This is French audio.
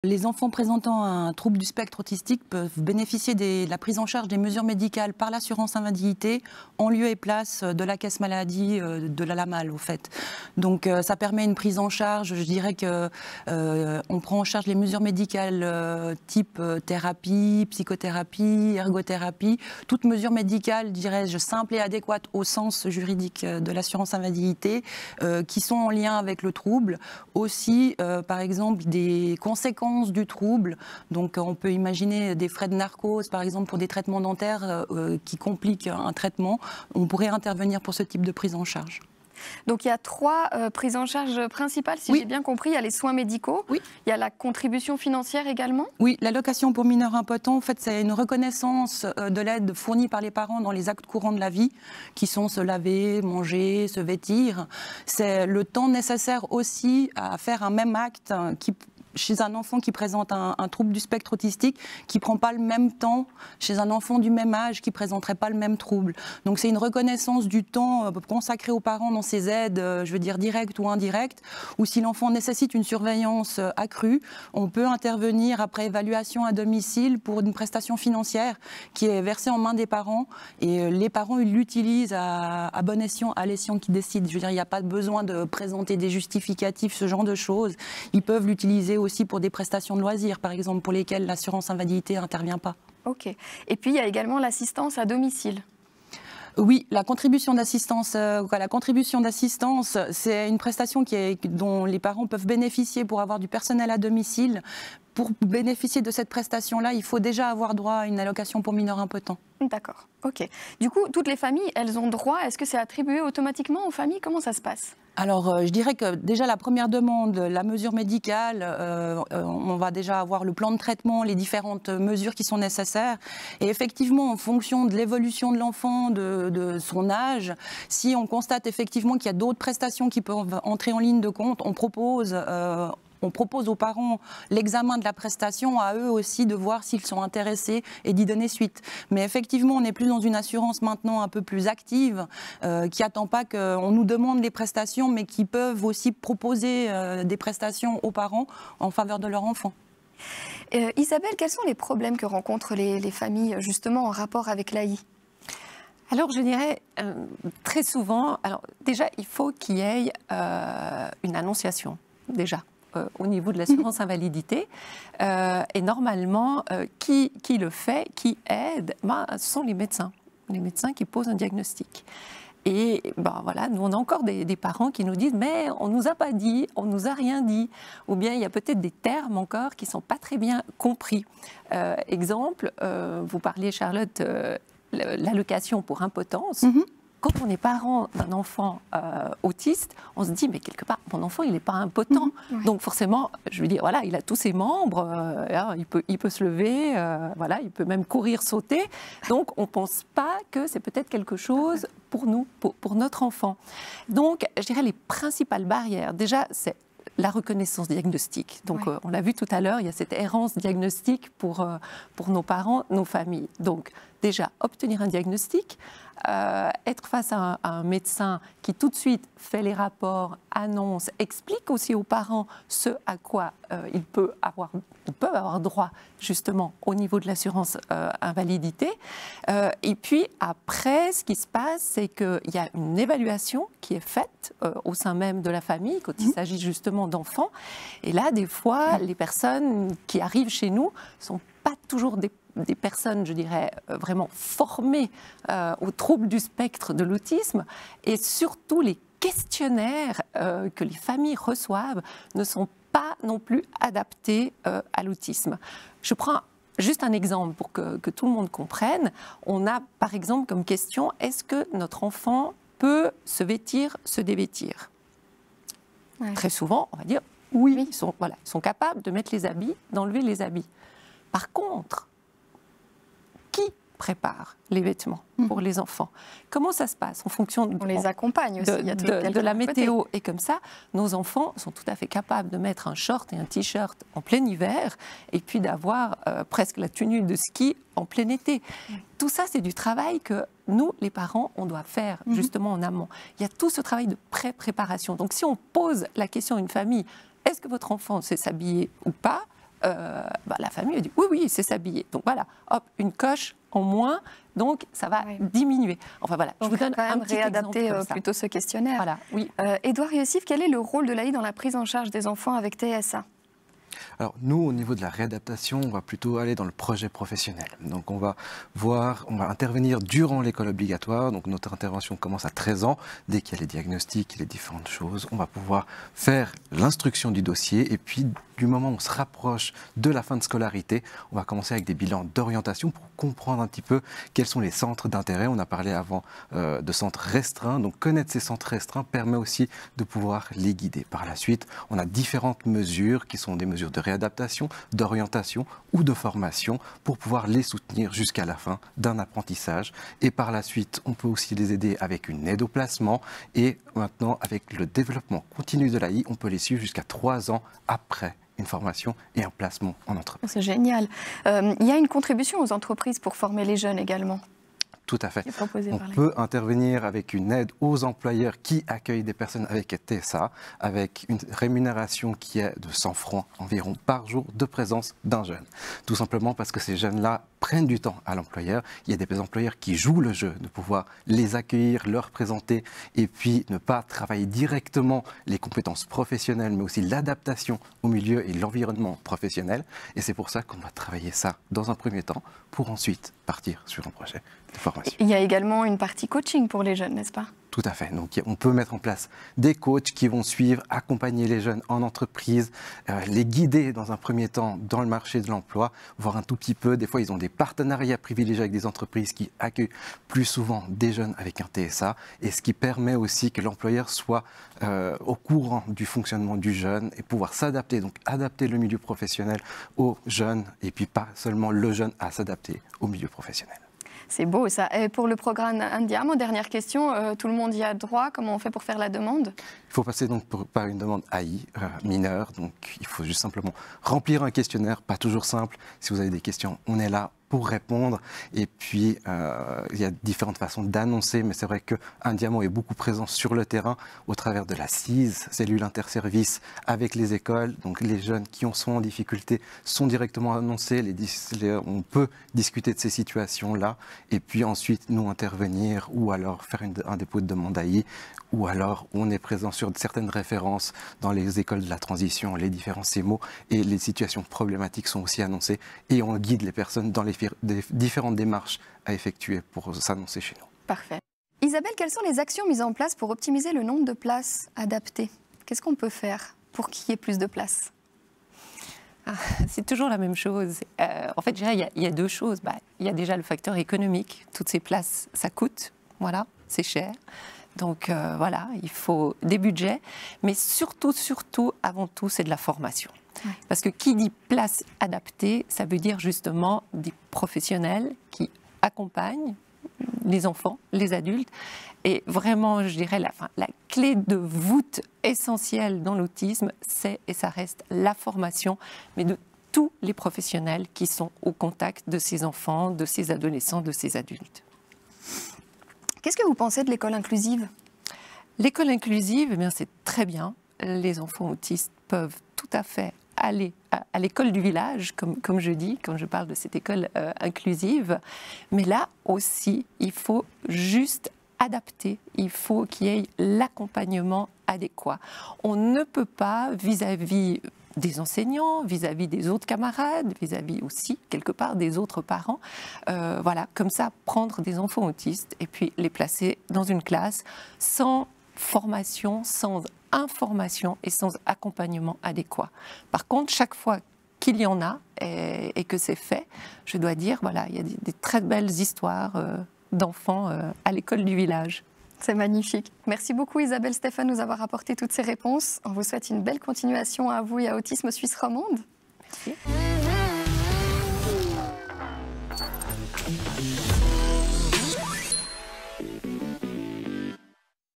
Les enfants présentant un trouble du spectre autistique peuvent bénéficier de la prise en charge des mesures médicales par l'assurance invalidité en lieu et place de la caisse maladie de la LAMAL, au fait. Donc ça permet une prise en charge, je dirais que on prend en charge les mesures médicales type thérapie, psychothérapie, ergothérapie, toutes mesures médicales, dirais-je, simples et adéquates au sens juridique de l'assurance invalidité, qui sont en lien avec le trouble. Aussi, par exemple, des conséquences du trouble. Donc on peut imaginer des frais de narcose, par exemple, pour des traitements dentaires qui compliquent un traitement. On pourrait intervenir pour ce type de prise en charge. Donc il y a 3 prises en charge principales, si j'ai bien compris. Il y a les soins médicaux, il y a la contribution financière également. Oui, l'allocation pour mineurs impotents, en fait, c'est une reconnaissance de l'aide fournie par les parents dans les actes courants de la vie, qui sont se laver, manger, se vêtir. C'est le temps nécessaire aussi à faire un même acte chez un enfant qui présente un trouble du spectre autistique, qui ne prend pas le même temps chez un enfant du même âge qui ne présenterait pas le même trouble. Donc c'est une reconnaissance du temps consacré aux parents dans ces aides, je veux dire directes ou indirectes, ou si l'enfant nécessite une surveillance accrue, on peut intervenir après évaluation à domicile pour une prestation financière qui est versée en main des parents, et les parents ils l'utilisent à bon escient, à l'escient qu'ils décident. Je veux dire, il n'y a pas besoin de présenter des justificatifs, ce genre de choses. Ils peuvent l'utiliser aussi pour des prestations de loisirs, par exemple, pour lesquelles l'assurance invalidité n'intervient pas. Ok. Et puis, il y a également l'assistance à domicile. Oui, la contribution d'assistance, c'est une prestation dont les parents peuvent bénéficier pour avoir du personnel à domicile. Pour bénéficier de cette prestation-là, il faut déjà avoir droit à une allocation pour mineurs impotents. D'accord, ok. Du coup, toutes les familles, elles ont droit. Est-ce que c'est attribué automatiquement aux familles? Comment ça se passe? Alors, je dirais que déjà la première demande, la mesure médicale, on va déjà avoir le plan de traitement, les différentes mesures qui sont nécessaires. Et effectivement, en fonction de l'évolution de l'enfant, de son âge, si on constate effectivement qu'il y a d'autres prestations qui peuvent entrer en ligne de compte, on propose aux parents l'examen de la prestation, à eux aussi de voir s'ils sont intéressés et d'y donner suite. Mais effectivement, on est plus dans une assurance maintenant un peu plus active, qui n'attend pas qu'on nous demande les prestations, mais qui peuvent aussi proposer des prestations aux parents en faveur de leur enfant. Isabelle, quels sont les problèmes que rencontrent les familles justement en rapport avec l'AI? Alors je dirais très souvent, alors déjà il faut qu'il y ait une annonciation déjà. Au niveau de l'assurance invalidité. Et normalement, qui le fait, qui aide, ce sont les médecins qui posent un diagnostic. Et voilà, nous on a encore des parents qui nous disent mais on ne nous a pas dit, on ne nous a rien dit, ou bien il y a peut-être des termes encore qui ne sont pas très bien compris. Exemple, vous parliez Charlotte, l'allocation pour impotence. Quand on est parent d'un enfant autiste, on se dit, mais quelque part, mon enfant, il n'est pas impotent. Donc forcément, je veux dire, voilà, il a tous ses membres, il peut se lever, voilà, il peut même courir, sauter. Donc on ne pense pas que c'est peut-être quelque chose pour nous, pour notre enfant. Donc, je dirais, les principales barrières, déjà, c'est la reconnaissance diagnostique. Donc, on l'a vu tout à l'heure, il y a cette errance diagnostique pour nos parents, nos familles. Donc, déjà, obtenir un diagnostic, être face à un médecin qui tout de suite fait les rapports, annonce, explique aussi aux parents ce à quoi ils peuvent avoir droit justement au niveau de l'assurance invalidité. Et puis après, ce qui se passe, c'est qu'il y a une évaluation qui est faite au sein même de la famille quand il s'agit justement d'enfants. Et là, des fois, les personnes qui arrivent chez nous ne sont pas toujours des personnes, je dirais, vraiment formées aux troubles du spectre de l'autisme, et surtout les questionnaires que les familles reçoivent ne sont pas non plus adaptés à l'autisme. Je prends juste un exemple pour que tout le monde comprenne. On a par exemple comme question, est-ce que notre enfant peut se vêtir, se dévêtir? Très souvent, on va dire oui. Ils sont capables de mettre les habits, d'enlever les habits. Par contre, qui prépare les vêtements pour les enfants? Comment ça se passe en fonction on les accompagne aussi, de la météo? Et comme ça, nos enfants sont tout à fait capables de mettre un short et un t-shirt en plein hiver et puis d'avoir presque la tenue de ski en plein été. Tout ça, c'est du travail que nous, les parents, on doit faire justement en amont. Il y a tout ce travail de pré-préparation. Donc si on pose la question à une famille, est-ce que votre enfant sait s'habiller ou pas? la famille a dit oui, c'est s'habiller. Donc voilà, hop, une coche en moins, donc ça va diminuer. Enfin voilà, donc, je vous donne un petit réadapter plutôt ce questionnaire. Voilà, oui. Édouard Yossif, quel est le rôle de l'AI dans la prise en charge des enfants avec TSA ? Alors nous, au niveau de la réadaptation, on va plutôt aller dans le projet professionnel. Donc on va intervenir durant l'école obligatoire. Donc notre intervention commence à 13 ans. Dès qu'il y a les diagnostics, les différentes choses, on va pouvoir faire l'instruction du dossier. Et puis du moment où on se rapproche de la fin de scolarité, on va commencer avec des bilans d'orientation pour comprendre un petit peu quels sont les centres d'intérêt. On a parlé avant de centres restreints. Donc connaître ces centres restreints permet aussi de pouvoir les guider. Par la suite, on a différentes mesures qui sont des mesures de réadaptation, d'orientation ou de formation pour pouvoir les soutenir jusqu'à la fin d'un apprentissage. Et par la suite, on peut aussi les aider avec une aide au placement. Et maintenant, avec le développement continu de l'AI, on peut les suivre jusqu'à 3 ans après une formation et un placement en entreprise. C'est génial. Il y a une contribution aux entreprises pour former les jeunes également. Tout à fait. On peut intervenir avec une aide aux employeurs qui accueillent des personnes avec TSA, avec une rémunération qui est de 100 francs environ par jour de présence d'un jeune. Tout simplement parce que ces jeunes-là prennent du temps à l'employeur. Il y a des employeurs qui jouent le jeu de pouvoir les accueillir, leur présenter et puis ne pas travailler directement les compétences professionnelles, mais aussi l'adaptation au milieu et l'environnement professionnel. Et c'est pour ça qu'on va travailler ça dans un premier temps pour ensuite partir sur un projet de formation. Il y a également une partie coaching pour les jeunes, n'est-ce pas ? Tout à fait. Donc, on peut mettre en place des coachs qui vont suivre, accompagner les jeunes en entreprise, les guider dans un premier temps dans le marché de l'emploi, voir un tout petit peu. Des fois, ils ont des partenariats privilégiés avec des entreprises qui accueillent plus souvent des jeunes avec un TSA, et ce qui permet aussi que l'employeur soit au courant du fonctionnement du jeune et pouvoir s'adapter, donc adapter le milieu professionnel aux jeunes, et puis pas seulement le jeune à s'adapter au milieu professionnel. C'est beau ça. Et pour le programme Indiamo, dernière question, tout le monde y a droit. Comment on fait pour faire la demande ? Il faut passer donc par une demande AI mineure. Donc il faut juste simplement remplir un questionnaire, pas toujours simple. Si vous avez des questions, on est là pour répondre. Et puis, il y a différentes façons d'annoncer, mais c'est vrai qu'Indiamo est beaucoup présent sur le terrain au travers de la CISE, cellule interservice, avec les écoles. Donc, les jeunes qui sont en difficulté sont directement annoncés. On peut discuter de ces situations-là. Et puis ensuite, nous intervenir ou alors faire un dépôt de demande AI, ou alors on est présent sur certaines références dans les écoles de la transition, les différents CEMO, et les situations problématiques sont aussi annoncées. Et on guide les personnes dans les différentes démarches à effectuer pour s'annoncer chez nous. Parfait. Isabelle, quelles sont les actions mises en place pour optimiser le nombre de places adaptées ? Qu'est-ce qu'on peut faire pour qu'il y ait plus de places ? C'est toujours la même chose. En fait, je dirais, il y a deux choses. Il y a déjà le facteur économique. Toutes ces places, ça coûte. Voilà, c'est cher. Donc voilà, il faut des budgets. Mais surtout, avant tout, c'est de la formation. Ouais. Parce que qui dit place adaptée, ça veut dire justement des professionnels qui accompagnent les enfants, les adultes. Et vraiment, je dirais, la clé de voûte essentielle dans l'autisme, c'est et ça reste la formation, mais de tous les professionnels qui sont au contact de ces enfants, de ces adolescents, de ces adultes. Qu'est-ce que vous pensez de l'école inclusive ? L'école inclusive, eh bien, c'est très bien. Les enfants autistes peuvent tout à fait aller à l'école du village, comme je dis, quand je parle de cette école inclusive. Mais là aussi, il faut juste adapter. Il faut qu'il y ait l'accompagnement adéquat. On ne peut pas, vis-à-vis des enseignants, vis-à-vis des autres camarades, vis-à-vis aussi, quelque part, des autres parents, voilà, comme ça, prendre des enfants autistes et puis les placer dans une classe sans formation, sans information et sans accompagnement adéquat. Par contre, chaque fois qu'il y en a et que c'est fait, je dois dire, voilà, il y a des très belles histoires d'enfants à l'école du village. C'est magnifique. Merci beaucoup Isabelle Stéphane de nous avoir apporté toutes ces réponses. On vous souhaite une belle continuation à vous et à Autisme Suisse Romande. Merci.